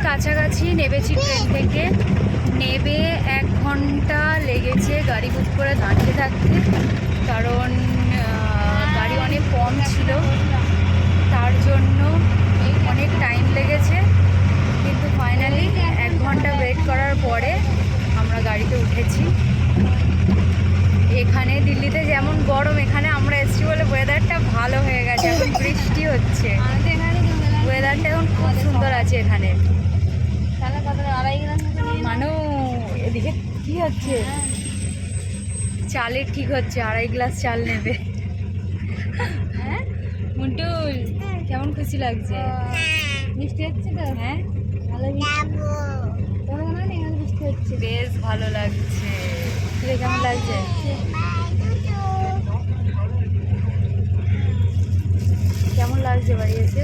কাছাকাছি নেমেছি ট্রেন থেকে। নেবে 1 ঘন্টা লেগেছে গাড়ি বুক করে দাঁড়িয়ে থাকতে, কারণ গাড়ি অনেক কম ছিল, তার জন্য অনেক টাইম লেগেছে। কিন্তু ফাইনালি 1 ঘন্টা ওয়েট করার পরে আমরা গাড়িতে উঠেছি। এখানে দিল্লিতে যেমন গরম, এখানে আমরা এসেছি বলে ওয়েদারটা ভালো হয়ে গেছে। এখন বৃষ্টি হচ্ছে, ওয়েদারটা এখন খুব সুন্দর আছে এখানে। মানু এদিকে কি হচ্ছে, চালের ঠিক হচ্ছে, 2.5 গ্লাস চাল নেবে। হ্যাঁ মুন্টুল, কেমন খুশি লাগছে? বৃষ্টি হচ্ছে তো? হ্যাঁ ভালো বৃষ্টি হচ্ছে, বেশ ভালো লাগছে। কেমন লাগছে? কেমন লাগছে বাড়ি এসে?